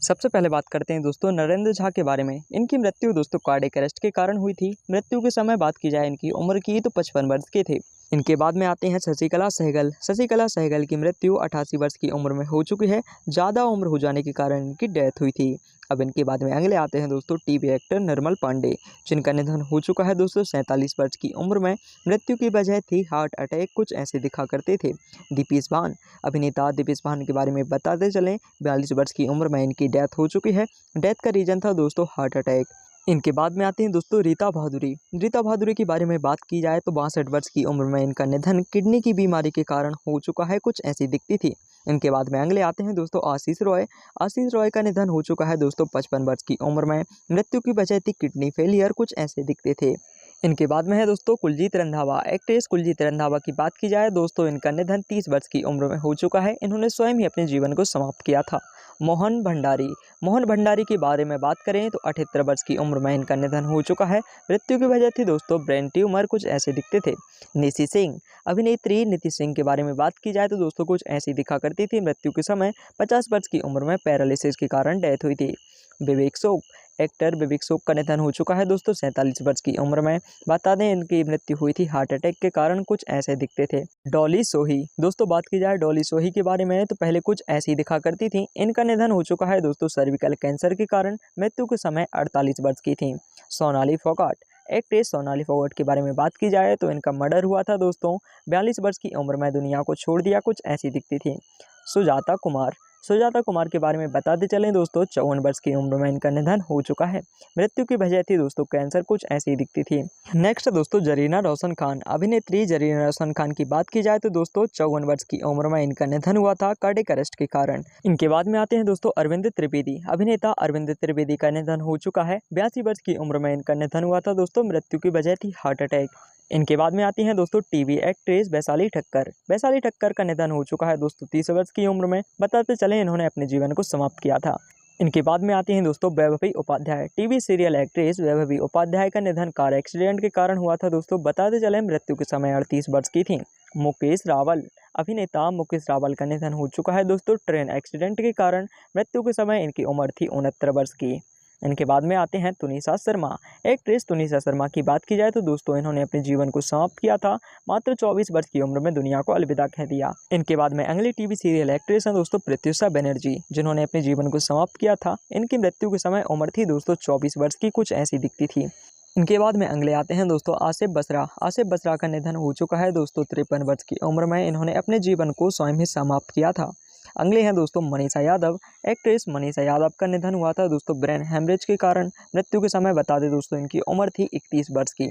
सबसे पहले बात करते हैं दोस्तों नरेंद्र झा के बारे में। इनकी मृत्यु दोस्तों कार्डियक अरेस्ट के कारण हुई थी। मृत्यु के समय बात की जाए इनकी उम्र की तो 55 वर्ष के थे। इनके बाद में आते हैं शशिकला सहगल। शशिकला सहगल की मृत्यु 88 वर्ष की उम्र में हो चुकी है। ज़्यादा उम्र हो जाने के कारण इनकी डेथ हुई थी। अब इनके बाद में अगले आते हैं दोस्तों टीवी एक्टर निर्मल पांडे, जिनका निधन हो चुका है दोस्तों 47 वर्ष की उम्र में। मृत्यु की वजह थी हार्ट अटैक, कुछ ऐसे दिखा करते थे। दीपेश भान, अभिनेता दीपेश भान के बारे में बताते चलें, 42 वर्ष की उम्र में इनकी डेथ हो चुकी है। डेथ का रीजन था दोस्तों हार्ट अटैक। इनके बाद में आते हैं दोस्तों रीता बहादुरी। रीता बहादुरी के बारे में बात की जाए तो 62 वर्ष की उम्र में इनका निधन किडनी की बीमारी के कारण हो चुका है, कुछ ऐसी दिखती थी। इनके बाद में अगले आते हैं दोस्तों आशीष रॉय। आशीष रॉय का निधन हो चुका है दोस्तों 55 वर्ष की उम्र में। मृत्यु की वजह थी किडनी फेलियर, कुछ ऐसे दिखते थे। इनके बाद में है दोस्तों कुलजीत रंधावा। एक्ट्रेस कुलजीत रंधावा की बात की जाए दोस्तों, इनका निधन 30 वर्ष की उम्र में हो चुका है। इन्होंने स्वयं ही अपने जीवन को समाप्त किया था। मोहन भंडारी, मोहन भंडारी के बारे में बात करें तो 78 वर्ष की उम्र में इनका निधन हो चुका है। मृत्यु की वजह थी दोस्तों ब्रेन ट्यूमर, कुछ ऐसे दिखते थे। निशी सिंह, अभिनेत्री नीति सिंह के बारे में बात की जाए तो दोस्तों कुछ ऐसी दिखा करती थी। मृत्यु के समय 50 वर्ष की उम्र में पैरालिसिस के कारण डेथ हुई थी। विवेक शोक, एक्टर विवेक शोक का निधन हो चुका है दोस्तों 47 वर्ष की उम्र में। बता दें इनकी मृत्यु हुई थी हार्ट अटैक के कारण, कुछ ऐसे दिखते थे। डॉली सोही, दोस्तों बात की जाए डॉली सोही के बारे में तो पहले कुछ ऐसी दिखा करती थी। इनका निधन हो चुका है दोस्तों सर्विकल कैंसर के कारण। मृत्यु के समय 48 वर्ष की थी। सोनाली फोगाट, एक्ट्रेस सोनाली फोगाट के बारे में बात की जाए तो इनका मर्डर हुआ था दोस्तों 42 वर्ष की उम्र में दुनिया को छोड़ दिया, कुछ ऐसी दिखती थी। सुजाता कुमार, सुजाता कुमार के बारे में बताते चलें दोस्तों 54 वर्ष की उम्र में इनका निधन हो चुका है। मृत्यु की वजह थी दोस्तों कैंसर, कुछ ऐसी दिखती थी। नेक्स्ट दोस्तों जरीना रोशन खान। अभिनेत्री जरीना रोशन खान की बात की जाए तो दोस्तों 54 वर्ष की उम्र में इनका निधन हुआ था कार्डियक अरेस्ट के कारण। इनके बाद में आते हैं दोस्तों अरविंद त्रिवेदी। अभिनेता अरविंद त्रिवेदी का निधन हो चुका है। 82 वर्ष की उम्र में इनका निधन हुआ था दोस्तों। मृत्यु की वजह थी हार्ट अटैक। इनके बाद में आती हैं दोस्तों टीवी एक्ट्रेस वैशाली ठक्कर। वैशाली ठक्कर का निधन हो चुका है दोस्तों 30 वर्ष की उम्र में। बताते चले इन्होंने अपने जीवन को समाप्त किया था। इनके बाद में आती हैं दोस्तों Vaibhavi Upadhyay. TV serial actress Vaibhavi Upadhyay का निधन कार एक्सीडेंट के कारण हुआ था दोस्तों। बताते चले मृत्यु के समय 38 वर्ष की थी। मुकेश रावल, अभिनेता मुकेश रावल का निधन हो चुका है दोस्तों ट्रेन एक्सीडेंट के कारण। मृत्यु के समय इनकी उम्र थी 69 वर्ष की। इनके बाद में आते हैं तुनिशा शर्मा। एक्ट्रेस तुनिशा शर्मा की बात की जाए तो दोस्तों इन्होंने अपने जीवन को समाप्त किया था। मात्र 24 वर्ष की उम्र में दुनिया को अलविदा कह दिया। इनके बाद में अगली टीवी सीरियल एक्ट्रेस हैं दोस्तों प्रत्युषा बनर्जी, जिन्होंने अपने जीवन को समाप्त किया था। इनकी मृत्यु के समय उम्र थी दोस्तों 24 वर्ष की, कुछ ऐसी दिखती थी। इनके बाद में अगले आते हैं दोस्तों आसिफ बसरा। आसिफ बसरा का निधन हो चुका है दोस्तों 53 वर्ष की उम्र में। इन्होंने अपने जीवन को स्वयं ही समाप्त किया था। अगले हैं दोस्तों मनीषा यादव। एक्ट्रेस मनीषा यादव का निधन हुआ था दोस्तों ब्रेन हेमरेज के कारण। मृत्यु के समय बता दें दोस्तों इनकी उम्र थी 31 वर्ष की।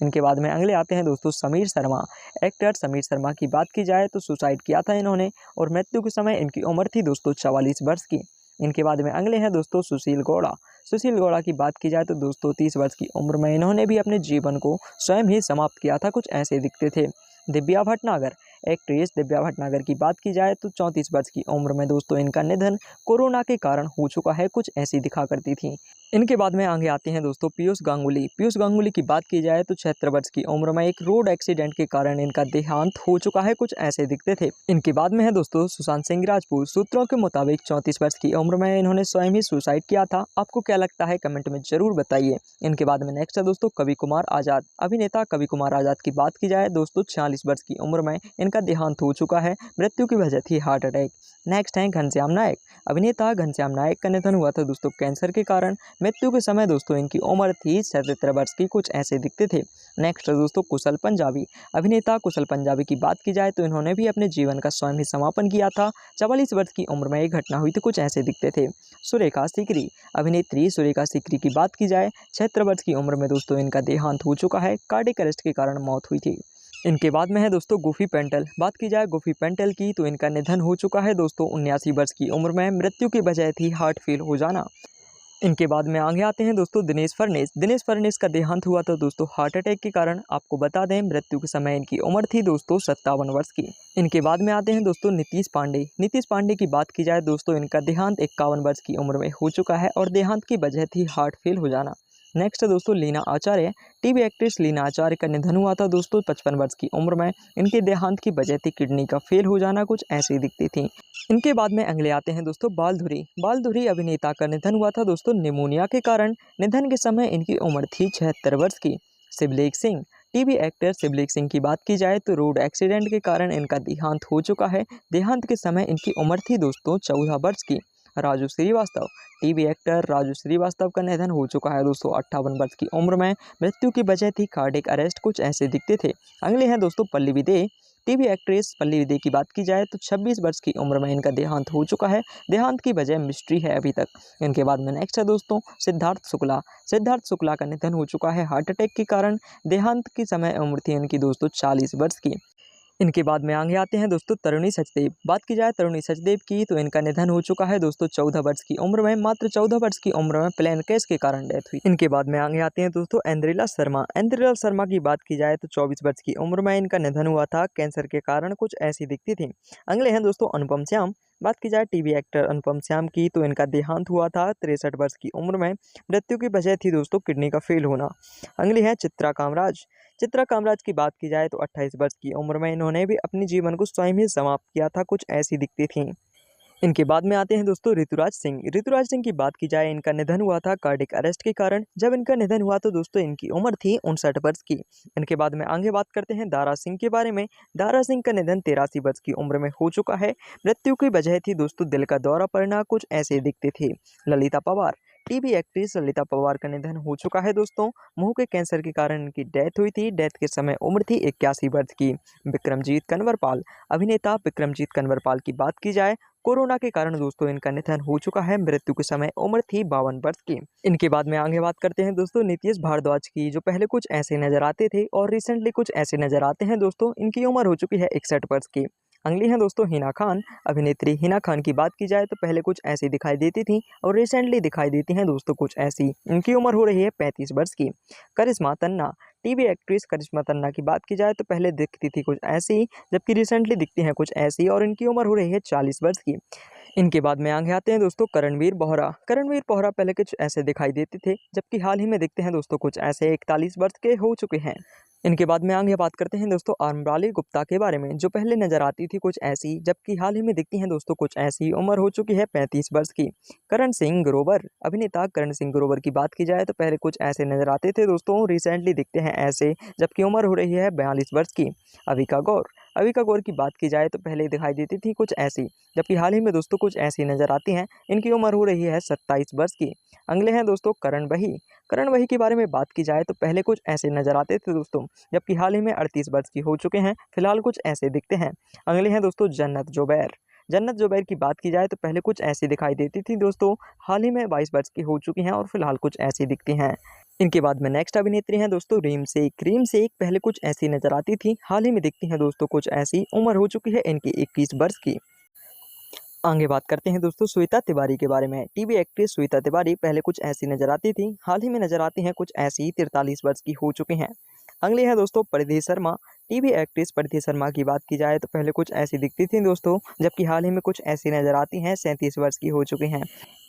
इनके बाद में अगले आते हैं दोस्तों समीर शर्मा। एक्टर समीर शर्मा की बात की जाए तो सुसाइड किया था इन्होंने और मृत्यु के समय इनकी उम्र थी दोस्तों 44 वर्ष की। इनके बाद में अगले हैं दोस्तों सुशील गौड़ा। सुशील गौड़ा की बात की जाए तो दोस्तों 30 वर्ष की उम्र में इन्होंने भी अपने जीवन को स्वयं ही समाप्त किया था, कुछ ऐसे दिखते थे। दिव्या भटनागर, एक्ट्रेस दिव्या भटनागर की बात की जाए तो 34 वर्ष की उम्र में दोस्तों इनका निधन कोरोना के कारण हो चुका है, कुछ ऐसी दिखा करती थी। इनके बाद में आगे आते हैं दोस्तों पीयूष गांगुली। पीयूष गांगुली की बात की जाए तो 76 वर्ष की उम्र में एक रोड एक्सीडेंट के कारण इनका देहांत हो चुका है, कुछ ऐसे दिखते थे। इनके बाद में है दोस्तों सुशांत सिंह राजपूत। सूत्रों के मुताबिक 34 वर्ष की उम्र में इन्होंने स्वयं ही सुसाइड किया था। आपको क्या लगता है कमेंट में जरूर बताइए। इनके बाद में नेक्स्ट है दोस्तों कवि कुमार आजाद। अभिनेता कवि कुमार आजाद की बात की जाए दोस्तों 46 वर्ष की उम्र में इनका देहांत हो चुका है। मृत्यु की वजह थी हार्ट अटैक। नेक्स्ट है घनश्याम नायक। अभिनेता घनश्याम नायक का निधन हुआ था दोस्तों कैंसर के कारण। मृत्यु के समय दोस्तों इनकी उम्र थी 77 वर्ष की, कुछ ऐसे दिखते थे। नेक्स्ट है दोस्तों कुशल पंजाबी। अभिनेता कुशल पंजाबी की बात की जाए तो इन्होंने भी अपने जीवन का स्वयं ही समापन किया था। 44 वर्ष की उम्र में एक घटना हुई थी, कुछ ऐसे दिखते थे। सुरेखा सीकरी। अभिनेत्री सुरेखा सीकरी की बात की जाए 76 वर्ष की उम्र में दोस्तों इनका देहांत हो चुका है। कार्डियक अरेस्ट के कारण मौत हुई थी। इनके बाद में है दोस्तों गुफी पेंटल। बात की जाए गुफी पेंटल की तो इनका निधन हो चुका है दोस्तों 79 वर्ष की उम्र में। मृत्यु की वजह थी हार्ट फेल हो जाना। इनके बाद में आगे आते हैं दोस्तों दिनेश फर्नेस। दिनेश फर्नेस का देहांत हुआ था दोस्तों हार्ट अटैक के कारण। आपको बता दें मृत्यु के समय इनकी उम्र थी दोस्तों 57 वर्ष की। इनके बाद में आते हैं दोस्तों नीतीश पांडे। नीतीश पांडे की बात की जाए दोस्तों इनका देहांत 51 वर्ष की उम्र में हो चुका है और देहांत की वजह थी हार्ट फेल हो जाना। नेक्स्ट है दोस्तों लीना आचार्य। टीवी एक्ट्रेस लीना आचार्य का निधन हुआ था दोस्तों 55 वर्ष की उम्र में। इनके देहांत की वजह थी किडनी का फेल हो जाना, कुछ ऐसी दिखती थी। इनके बाद में अगले आते हैं दोस्तों बालधुरी। बालधुरी अभिनेता का निधन हुआ था दोस्तों निमोनिया के कारण। निधन के समय इनकी उम्र थी 76 वर्ष की। शिवलेख सिंह। टीवी एक्टर शिवलेख सिंह की बात की जाए तो रोड एक्सीडेंट के कारण इनका देहांत हो चुका है। देहांत के समय इनकी उम्र थी दोस्तों 14 वर्ष की। राजू श्रीवास्तव। टीवी एक्टर राजू श्रीवास्तव का निधन हो चुका है दोस्तों 58 वर्ष की उम्र में। मृत्यु की वजह थी कार्डियक अरेस्ट, कुछ ऐसे दिखते थे। अगले हैं दोस्तों पल्लवी दे। टीवी एक्ट्रेस पल्लवी दे की बात की जाए तो 26 वर्ष की उम्र में इनका देहांत हो चुका है। देहांत की वजह मिस्ट्री है अभी तक। इनके बाद में नेक्स्ट है दोस्तों सिद्धार्थ शुक्ला। सिद्धार्थ शुक्ला का निधन हो चुका है हार्ट अटैक के कारण। देहांत की समय उम्र थी इनकी दोस्तों 40 वर्ष की। इनके बाद में आगे आते हैं दोस्तों तरुणी सचदेव। बात की जाए तरुणी सचदेव की तो इनका निधन हो चुका है दोस्तों 14 वर्ष की उम्र में। मात्र 14 वर्ष की उम्र में प्लेन क्रैश के कारण डेथ हुई। इनके बाद में आगे आते हैं दोस्तों इंद्रिला शर्मा। इंद्रिला शर्मा की बात की जाए तो 24 वर्ष की उम्र में इनका निधन हुआ था कैंसर के कारण, कुछ ऐसी दिखती थी। अगले हैं दोस्तों अनुपम श्याम। बात की जाए टीवी एक्टर अनुपम श्याम की तो इनका देहांत हुआ था 63 वर्ष की उम्र में। मृत्यु की वजह थी दोस्तों किडनी का फेल होना। अगली है चित्रा कामराज। चित्रा कामराज की बात की जाए तो 28 वर्ष की उम्र में इन्होंने भी अपनी जीवन को स्वयं ही समाप्त किया था, कुछ ऐसी दिखती थी। इनके बाद में आते हैं दोस्तों ऋतुराज सिंह। ऋतुराज सिंह की बात की जाए इनका निधन हुआ था कार्डियक अरेस्ट के कारण। जब इनका निधन हुआ तो दोस्तों इनकी उम्र थी 59 वर्ष की। इनके बाद में आगे बात करते हैं दारा सिंह के बारे में। दारा सिंह का निधन 83 वर्ष की उम्र में हो चुका है। मृत्यु की वजह थी दोस्तों दिल का दौरा पड़ना, कुछ ऐसे दिखते थे। ललिता पवार। टीवी एक्ट्रेस ललिता पवार का निधन हो चुका है दोस्तों। मुंह के कैंसर के कारण इनकी डेथ हुई थी। डेथ के समय उम्र थी 81 वर्ष की। विक्रमजीत कन्वरपाल। अभिनेता विक्रमजीत कन्वरपाल की बात की जाए कोरोना के कारण दोस्तों इनका निधन हो चुका है। मृत्यु के समय उम्र थी 52 वर्ष की। इनके बाद में आगे बात करते हैं दोस्तों नीतीश भारद्वाज की, जो पहले कुछ ऐसे नजर आते थे और रिसेंटली कुछ ऐसे नजर आते हैं दोस्तों। इनकी उम्र हो चुकी है 61 वर्ष की। अगली है दोस्तों हिना खान। अभिनेत्री हिना खान की बात की जाए तो पहले कुछ ऐसी दिखाई देती थी और रिसेंटली दिखाई देती हैं दोस्तों कुछ ऐसी। इनकी उम्र हो रही है 35 वर्ष की। करिश्मा तन्ना। टीवी एक्ट्रेस करिश्मा तन्ना की बात की जाए तो पहले दिखती थी कुछ ऐसी, जबकि रिसेंटली दिखती हैं कुछ ऐसी और इनकी उम्र हो रही है 40 वर्ष की। इनके बाद में आगे आते हैं दोस्तों करणवीर बोहरा। करणवीर बोहरा पहले कुछ ऐसे दिखाई देते थे, जबकि हाल ही में दिखते हैं दोस्तों कुछ ऐसे 41 वर्ष के हो चुके हैं। इनके बाद में आगे बात करते हैं दोस्तों आम्रपाली गुप्ता के बारे में, जो पहले नजर आती थी कुछ ऐसी, जबकि हाल ही में दिखती हैं दोस्तों कुछ ऐसी। उम्र हो चुकी है 35 वर्ष की। करण सिंह ग्रोवर। अभिनेता करण सिंह ग्रोवर की बात की जाए तो पहले कुछ ऐसे नजर आते थे दोस्तों, रिसेंटली दिखते हैं ऐसे, जबकि उम्र हो रही है 42 वर्ष की। अविका गौर। अविका गौर की बात की जाए तो पहले दिखाई देती थी कुछ ऐसी, जबकि हाल ही में दोस्तों कुछ ऐसी नजर आती हैं। इनकी उम्र हो रही है 27 वर्ष की। अगले हैं दोस्तों करण वही। करण वही के बारे में बात की जाए तो पहले कुछ ऐसे नजर आते थे दोस्तों, जबकि हाल ही में 38 वर्ष की हो चुके हैं। फिलहाल कुछ ऐसे दिखते हैं। अगले हैं दोस्तों जन्नत जोबैर। जन्नत जोबैर की बात की जाए तो पहले कुछ ऐसी दिखाई देती थी दोस्तों, हाल ही में 22 वर्ष की हो चुकी हैं और फिलहाल कुछ ऐसी दिखती हैं। इनके बाद में नेक्स्ट अभिनेत्री हैं दोस्तों रीम शेख। रीम शेख पहले कुछ ऐसी नजर आती थी, हाल ही में दिखती हैं दोस्तों कुछ ऐसी। उम्र हो चुकी है इनकी 21 वर्ष की। आगे बात करते हैं दोस्तों श्वेता तिवारी के बारे में। टीवी एक्ट्रेस श्वेता तिवारी पहले कुछ ऐसी नजर आती थी, हाल ही में नजर आती हैं कुछ ऐसी। 43 वर्ष की हो चुकी हैं। अगली है दोस्तों परिधि शर्मा। टीवी एक्ट्रेस परिधि शर्मा की बात की जाए तो पहले कुछ ऐसी दिखती थी दोस्तों, जबकि हाल ही में कुछ ऐसी नजर आती हैं। 37 वर्ष की हो चुकी हैं।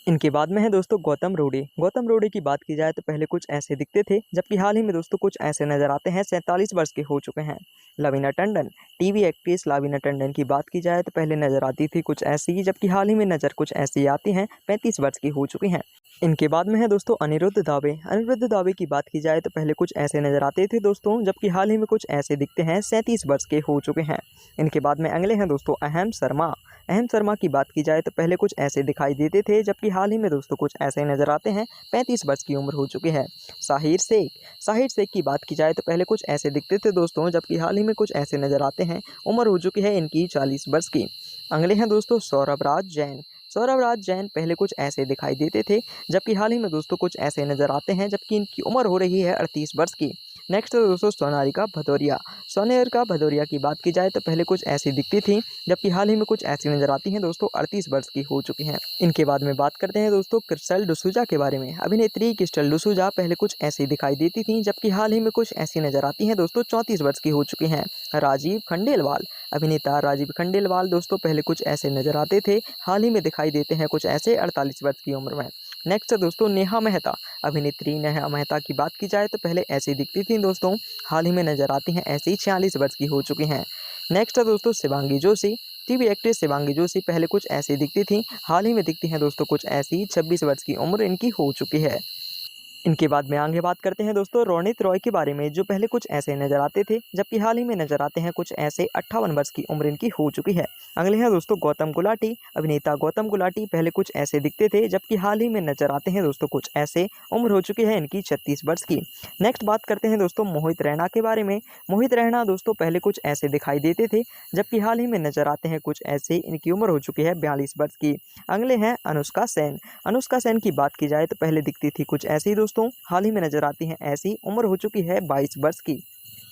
इनके बाद में है दोस्तों गौतम रोडे। गौतम रोडे की बात की जाए तो पहले कुछ ऐसे दिखते थे, जबकि हाल ही में दोस्तों कुछ ऐसे नजर आते हैं। 47 वर्ष के हो चुके हैं। लवीना टंडन। टीवी एक्ट्रेस लवीना टंडन की बात की जाए तो पहले नजर आती थी कुछ ऐसी, जबकि हाल ही में नजर कुछ ऐसी आती हैं। 35 वर्ष की हो चुकी हैं। इनके बाद में है दोस्तों अनिरुद्ध दावे। अनिरुद्ध दावे की बात की जाए तो पहले कुछ ऐसे नजर आते थे दोस्तों, जबकि हाल ही में कुछ ऐसे दिखते हैं। 37 वर्ष के हो चुके हैं। इनके बाद में अगले हैं दोस्तों अहम शर्मा। अहम शर्मा की बात की जाए तो पहले कुछ ऐसे दिखाई देते थे, जबकि हाल ही में दोस्तों कुछ ऐसे नजर आते हैं। 35 वर्ष की उम्र हो चुकी है। साहिर शेख। साहिर शेख की बात की जाए तो पहले कुछ ऐसे दिखते थे दोस्तों, जबकि हाल ही में कुछ ऐसे नजर आते हैं। उम्र हो चुकी है इनकी 40 वर्ष की। अगले हैं दोस्तों सौरभ राज जैन। सौरभ राज जैन पहले कुछ ऐसे दिखाई देते थे, जबकि हाल ही में दोस्तों कुछ ऐसे नजर आते हैं, जबकि इनकी उम्र हो रही है 38 वर्ष की। नेक्स्ट है दोस्तों सोनारिका भदौरिया। सोनारिका भदौरिया की बात की जाए तो पहले कुछ ऐसी दिखती थी, जबकि हाल ही में कुछ ऐसी नजर आती हैं दोस्तों। 38 वर्ष की हो चुकी हैं। इनके बाद में बात करते हैं दोस्तों क्रिस्टल डिसूजा के बारे में। अभिनेत्री क्रिस्टल डिसूजा पहले कुछ ऐसी दिखाई देती थी, जबकि हाल ही में कुछ ऐसी नजर आती हैं दोस्तों। 34 वर्ष की हो चुकी हैं। राजीव खंडेलवाल। अभिनेता राजीव खंडेलवाल दोस्तों पहले कुछ ऐसे नजर आते थे, हाल ही में दिखाई देते हैं कुछ ऐसे 48 वर्ष की उम्र में। नेक्स्ट है दोस्तों नेहा मेहता। अभिनेत्री नेहा मेहता की बात की जाए तो पहले ऐसी दिखती थी दोस्तों, हाल ही में नजर आती हैं ऐसी 46 वर्ष की हो चुकी हैं। नेक्स्ट है दोस्तों शिवांगी जोशी। टीवी एक्ट्रेस शिवांगी जोशी पहले कुछ ऐसी दिखती थी, हाल ही में दिखती हैं दोस्तों कुछ ऐसी 26 वर्ष की उम्र इनकी हो चुकी है। इनके बाद में आगे बात करते हैं दोस्तों रोनित रॉय के बारे में, जो पहले कुछ ऐसे नजर आते थे जबकि हाल ही में नजर आते हैं कुछ ऐसे 58 वर्ष की उम्र इनकी हो चुकी है। अगले हैं दोस्तों गौतम गुलाटी। अभिनेता गौतम गुलाटी पहले कुछ ऐसे दिखते थे जबकि हाल ही में नजर आते हैं दोस्तों कुछ ऐसे उम्र हो चुकी है इनकी 36 वर्ष की। नेक्स्ट बात करते हैं दोस्तों मोहित रैना के बारे में। मोहित रैना दोस्तों पहले कुछ ऐसे दिखाई देते थे जबकि हाल ही में नजर आते हैं कुछ ऐसे, इनकी उम्र हो चुकी है 42 वर्ष की। अगले हैं अनुष्का सेन। अनुष्का सेन की बात की जाए तो पहले दिखती थी कुछ ऐसी दोस्तों, हाल ही में नजर आती हैं ऐसी, उम्र हो चुकी है 22 वर्ष की।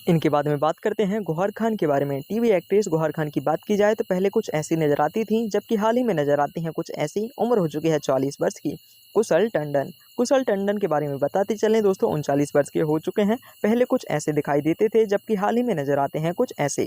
इनके बाद में बात करते हैं गौहर खान के बारे में। टीवी एक्ट्रेस गौहर खान की बात की जाए तो पहले कुछ ऐसी नजर आती थी जबकि हाल ही में नजर आती हैं कुछ ऐसी, उम्र हो चुकी है 44 वर्ष की। कुशल टंडन। कुशल टंडन के बारे में बताते चलें दोस्तों 39 वर्ष के हो चुके हैं, पहले कुछ ऐसे दिखाई देते थे जबकि हाल ही में नजर आते हैं कुछ ऐसे।